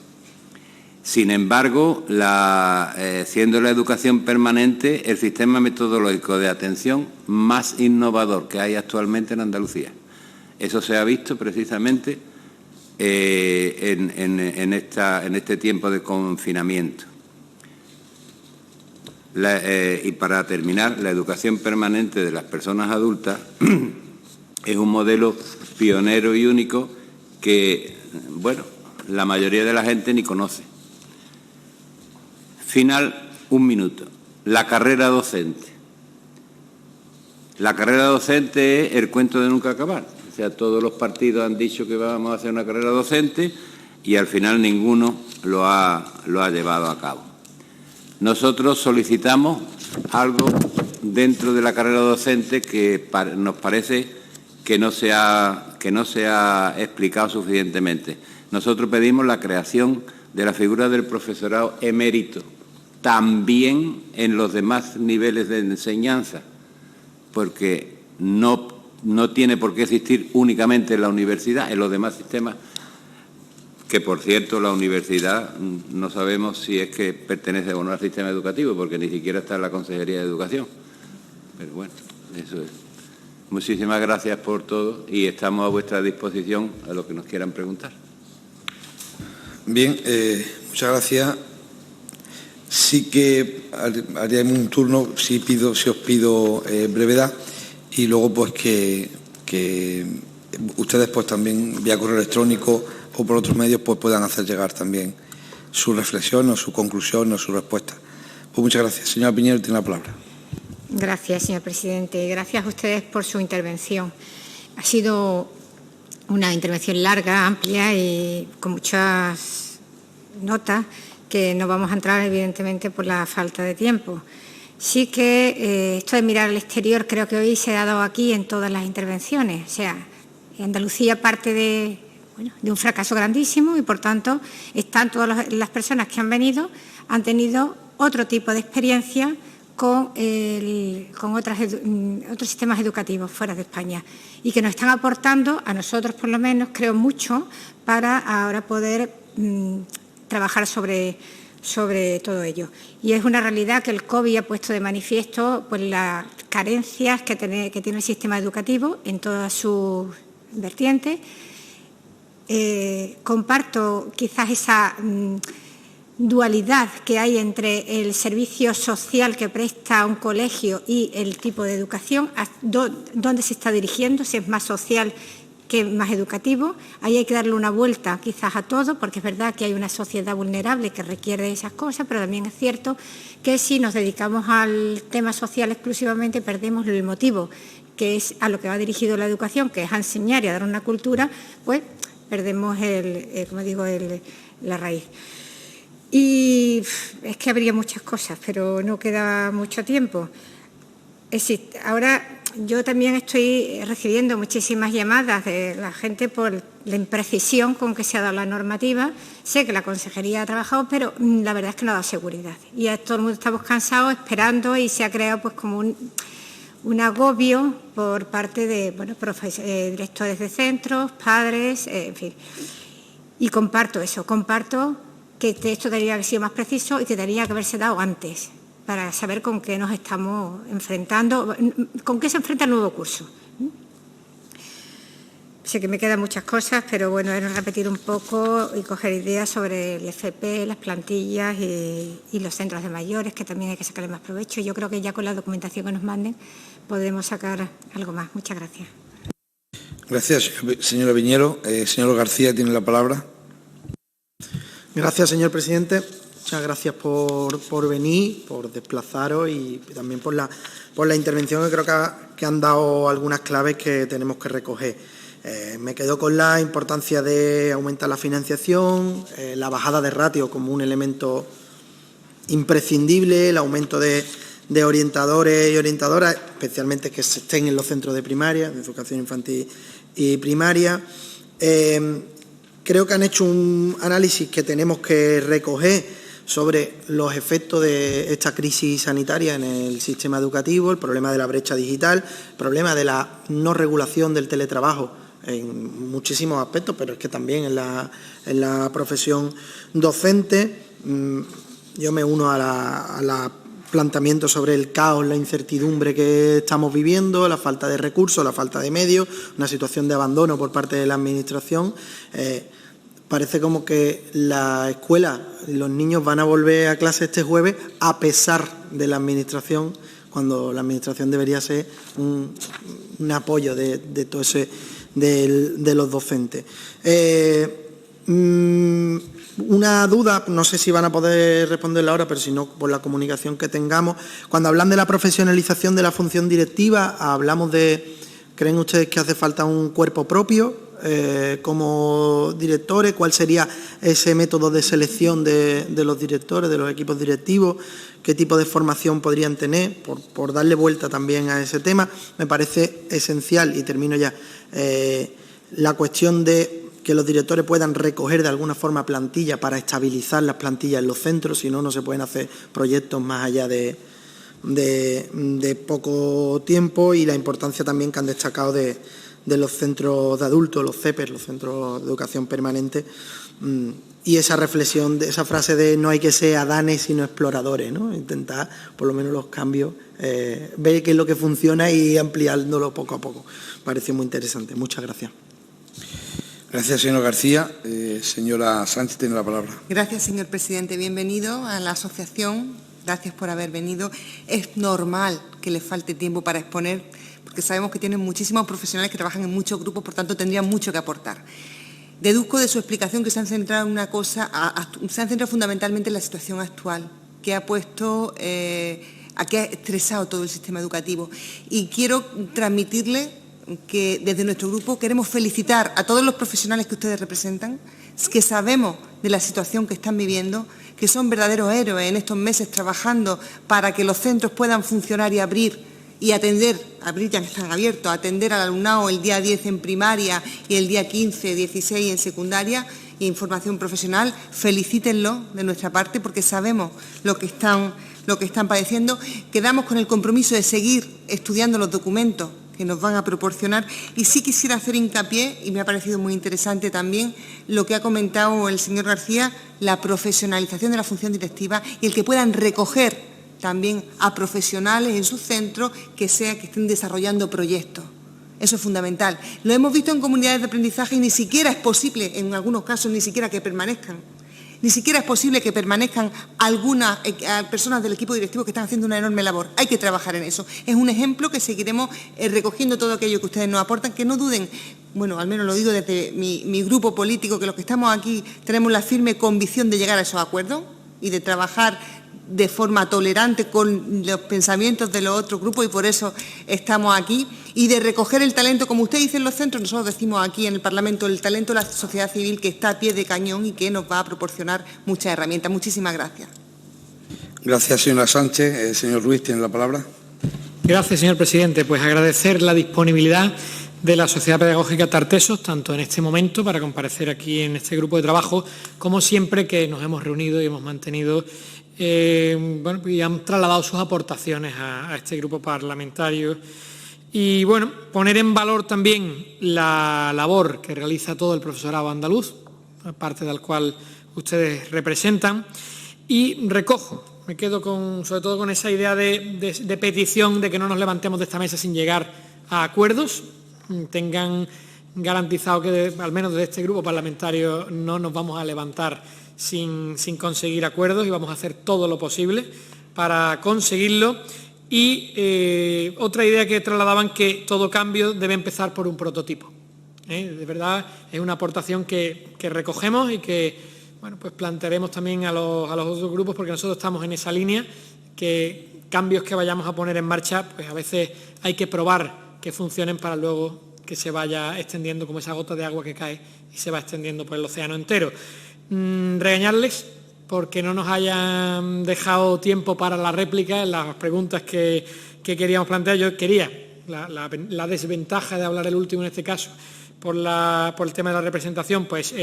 Sin embargo, siendo la educación permanente el sistema metodológico de atención más innovador que hay actualmente en Andalucía. Eso se ha visto precisamente en este tiempo de confinamiento. Y para terminar, la educación permanente de las personas adultas es un modelo pionero y único que, bueno, la mayoría de la gente ni conoce. Final, 1 minuto. La carrera docente. La carrera docente es el cuento de nunca acabar. O sea, todos los partidos han dicho que vamos a hacer una carrera docente y al final ninguno lo ha llevado a cabo. Nosotros solicitamos algo dentro de la carrera docente que nos parece que no se ha explicado suficientemente. Nosotros pedimos la creación de la figura del profesorado emérito, también en los demás niveles de enseñanza, porque no tiene por qué existir únicamente en la universidad, en los demás sistemas, que por cierto la universidad no sabemos si es que pertenece o no al sistema educativo, porque ni siquiera está en la Consejería de Educación. Pero bueno, eso es. Muchísimas gracias por todo y estamos a vuestra disposición a lo que nos quieran preguntar. Bien, muchas gracias. Sí que haríamos un turno, si os pido brevedad, y luego pues que ustedes pues también vía correo electrónico o por otros medios pues puedan hacer llegar también su reflexión o su conclusión o su respuesta. Pues muchas gracias. Señora Piñero, tiene la palabra. Gracias, señor presidente. Gracias a ustedes por su intervención. Ha sido una intervención larga, amplia y con muchas notas que no vamos a entrar, evidentemente, por la falta de tiempo. Sí que esto de mirar al exterior creo que hoy se ha dado aquí en todas las intervenciones. O sea, Andalucía parte de un fracaso grandísimo y, por tanto, todas las personas que han venido han tenido otro tipo de experiencia con otros sistemas educativos fuera de España y que nos están aportando, a nosotros por lo menos, creo mucho, para ahora poder trabajar sobre todo ello. Y es una realidad que el COVID ha puesto de manifiesto pues, las carencias que tiene el sistema educativo en todas sus vertientes. Comparto quizás esa dualidad que hay entre el servicio social que presta un colegio y el tipo de educación, dónde se está dirigiendo, si es más social que más educativo. Ahí hay que darle una vuelta quizás a todo, porque es verdad que hay una sociedad vulnerable que requiere esas cosas, pero también es cierto que si nos dedicamos al tema social exclusivamente perdemos el motivo, que es a lo que va dirigido la educación, que es a enseñar y a dar una cultura, pues perdemos la raíz. Y es que habría muchas cosas, pero no queda mucho tiempo. Ahora yo también estoy recibiendo muchísimas llamadas de la gente por la imprecisión con que se ha dado la normativa. Sé que la consejería ha trabajado, pero la verdad es que no ha dado seguridad. Y a todo el mundo estamos cansados esperando y se ha creado pues como un agobio por parte de directores de centros, padres, en fin. Y comparto eso, que esto tendría que haber sido más preciso y que tendría que haberse dado antes, para saber con qué nos estamos enfrentando, con qué se enfrenta el nuevo curso. Sé que me quedan muchas cosas, pero bueno, es repetir un poco y coger ideas sobre el FP, las plantillas y los centros de mayores, que también hay que sacarle más provecho. Yo creo que ya con la documentación que nos manden podemos sacar algo más. Muchas gracias. Gracias, señora Piñero. Señor García, tiene la palabra. Gracias, señor presidente. Muchas gracias por venir, por desplazaros y también por la intervención, que creo que han dado algunas claves que tenemos que recoger. Me quedo con la importancia de aumentar la financiación, la bajada de ratio como un elemento imprescindible, el aumento de orientadores y orientadoras, especialmente que estén en los centros de primaria, de educación infantil y primaria. Creo que han hecho un análisis que tenemos que recoger sobre los efectos de esta crisis sanitaria en el sistema educativo, el problema de la brecha digital, el problema de la no regulación del teletrabajo en muchísimos aspectos, pero es que también en la profesión docente. Yo me uno a la planteamiento sobre el caos, la incertidumbre que estamos viviendo, la falta de recursos, la falta de medios, una situación de abandono por parte de la Administración. Parece como que la escuela, los niños van a volver a clase este jueves a pesar de la Administración, cuando la Administración debería ser un apoyo de todo ese, de los docentes. Una duda, no sé si van a poder responderla ahora, pero si no, por la comunicación que tengamos. Cuando hablan de la profesionalización de la función directiva, hablamos de, ¿creen ustedes que hace falta un cuerpo propio como directores? ¿Cuál sería ese método de selección de los directores, de los equipos directivos? ¿Qué tipo de formación podrían tener? Por darle vuelta también a ese tema, me parece esencial, y termino ya, la cuestión de que los directores puedan recoger de alguna forma plantilla para estabilizar las plantillas en los centros, si no, no se pueden hacer proyectos más allá de poco tiempo, y la importancia también que han destacado de los centros de adultos, los CEPER, los centros de educación permanente, y esa reflexión, de esa frase de no hay que ser adanes sino exploradores, ¿no? Intentar por lo menos los cambios, ver qué es lo que funciona y ampliándolo poco a poco. Pareció muy interesante. Muchas gracias. Gracias, señor García. Señora Sánchez, tiene la palabra. Gracias, señor presidente. Bienvenido a la asociación. Gracias por haber venido. Es normal que le falte tiempo para exponer, porque sabemos que tienen muchísimos profesionales que trabajan en muchos grupos, por tanto, tendrían mucho que aportar. Deduzco de su explicación que se han centrado en una cosa, se han centrado fundamentalmente en la situación actual, que ha puesto, que ha estresado todo el sistema educativo. Y quiero transmitirle que desde nuestro grupo queremos felicitar a todos los profesionales que ustedes representan, que sabemos de la situación que están viviendo, que son verdaderos héroes en estos meses trabajando para que los centros puedan funcionar y abrir y atender, abrir ya que están abiertos, atender al alumnado el día 10 en primaria y el día 15, 16 en secundaria y en formación profesional. Felicítenlo de nuestra parte porque sabemos lo que están padeciendo. Quedamos con el compromiso de seguir estudiando los documentos que nos van a proporcionar, y sí quisiera hacer hincapié, y me ha parecido muy interesante también lo que ha comentado el señor García, la profesionalización de la función directiva y el que puedan recoger también a profesionales en sus centros que estén desarrollando proyectos. Eso es fundamental. Lo hemos visto en comunidades de aprendizaje y ni siquiera es posible, en algunos casos, ni siquiera que permanezcan. Ni siquiera es posible que permanezcan algunas personas del equipo directivo que están haciendo una enorme labor. Hay que trabajar en eso. Es un ejemplo que seguiremos recogiendo todo aquello que ustedes nos aportan, que no duden, bueno, al menos lo digo desde mi grupo político, que los que estamos aquí tenemos la firme convicción de llegar a esos acuerdos y de trabajar de forma tolerante con los pensamientos de los otros grupos, y por eso estamos aquí, y de recoger el talento, como usted dice en los centros, nosotros decimos aquí en el Parlamento, el talento de la sociedad civil que está a pie de cañón y que nos va a proporcionar muchas herramientas. Muchísimas gracias. Gracias, señora Sánchez. Señor Ruiz, tiene la palabra. Gracias, señor presidente. Pues agradecer la disponibilidad de la Sociedad Pedagógica Tartesos, tanto en este momento para comparecer aquí en este grupo de trabajo, como siempre que nos hemos reunido y hemos mantenido y han trasladado sus aportaciones a este grupo parlamentario. Y bueno, poner en valor también la labor que realiza todo el profesorado andaluz, parte del cual ustedes representan, y recojo, me quedo sobre todo con esa idea de petición de que no nos levantemos de esta mesa sin llegar a acuerdos. Tengan garantizado que al menos desde este grupo parlamentario no nos vamos a levantar sin conseguir acuerdos, y vamos a hacer todo lo posible para conseguirlo. Y otra idea que trasladaban, que todo cambio debe empezar por un prototipo. De verdad es una aportación que recogemos y que pues plantearemos también a los otros grupos, porque nosotros estamos en esa línea, que cambios que vayamos a poner en marcha, pues a veces hay que probar que funcionen para luego que se vaya extendiendo como esa gota de agua que cae y se va extendiendo por el océano entero. Regañarles porque no nos hayan dejado tiempo para la réplica, las preguntas que queríamos plantear. Yo quería la desventaja de hablar el último en este caso por el tema de la representación, pues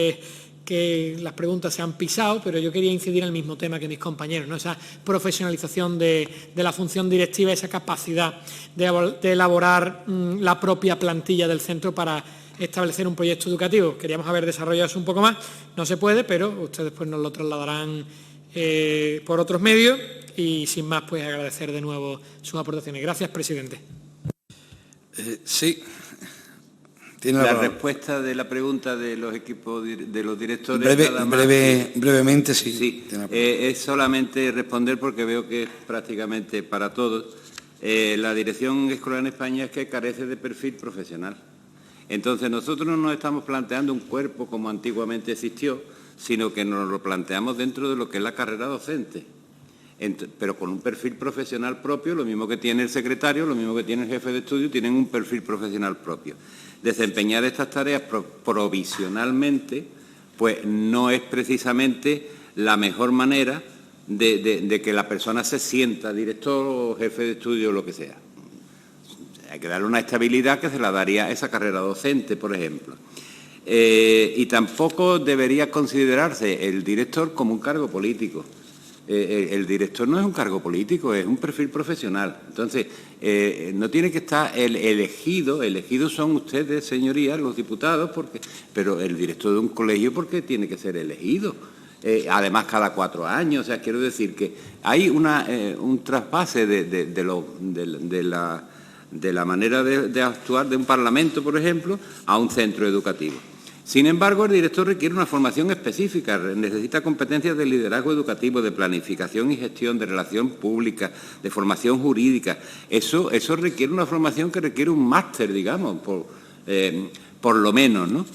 que las preguntas se han pisado, pero yo quería incidir en el mismo tema que mis compañeros, ¿no? Esa profesionalización de la función directiva, esa capacidad de elaborar la propia plantilla del centro para establecer un proyecto educativo. Queríamos haber desarrollado eso un poco más, no se puede, pero ustedes pues nos lo trasladarán por otros medios y sin más pues agradecer de nuevo sus aportaciones. Gracias, presidente. Sí. La respuesta de la pregunta de los equipos de los directores... Brevemente, sí. Sí, es solamente responder porque veo que es prácticamente para todos. La dirección escolar en España es que carece de perfil profesional. Entonces nosotros no nos estamos planteando un cuerpo como antiguamente existió, sino que nos lo planteamos dentro de lo que es la carrera docente. Pero con un perfil profesional propio, lo mismo que tiene el secretario, lo mismo que tiene el jefe de estudio, tienen un perfil profesional propio. Desempeñar estas tareas provisionalmente, pues no es precisamente la mejor manera de que la persona se sienta director o jefe de estudio o lo que sea. Hay que darle una estabilidad que se la daría esa carrera docente, por ejemplo. Y tampoco debería considerarse el director como un cargo político. El director no es un cargo político, es un perfil profesional. Entonces, no tiene que estar elegidos son ustedes, señorías, los diputados, pero el director de un colegio, ¿por qué tiene que ser elegido? Además, cada 4 años, o sea, quiero decir que hay un traspase de la manera de actuar de un parlamento, por ejemplo, a un centro educativo. Sin embargo, el director requiere una formación específica, necesita competencias de liderazgo educativo, de planificación y gestión, de relación pública, de formación jurídica. Eso requiere una formación que requiere un máster, digamos, por lo menos, ¿no?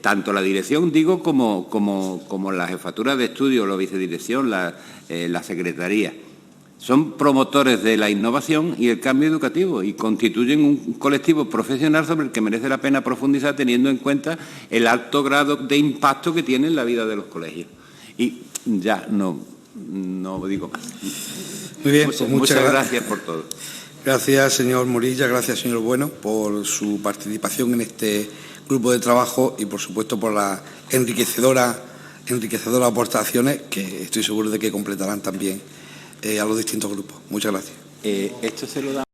Tanto la dirección, digo, como la jefatura de estudio, la vicedirección, la secretaría. Son promotores de la innovación y el cambio educativo y constituyen un colectivo profesional sobre el que merece la pena profundizar teniendo en cuenta el alto grado de impacto que tiene en la vida de los colegios. Y ya no digo más. Muy bien, muchas gracias por todo. Gracias, señor Morilla, gracias, señor Bueno, por su participación en este grupo de trabajo y, por supuesto, por las enriquecedoras aportaciones que estoy seguro de que completarán también a los distintos grupos. Muchas gracias. Esto se lo da.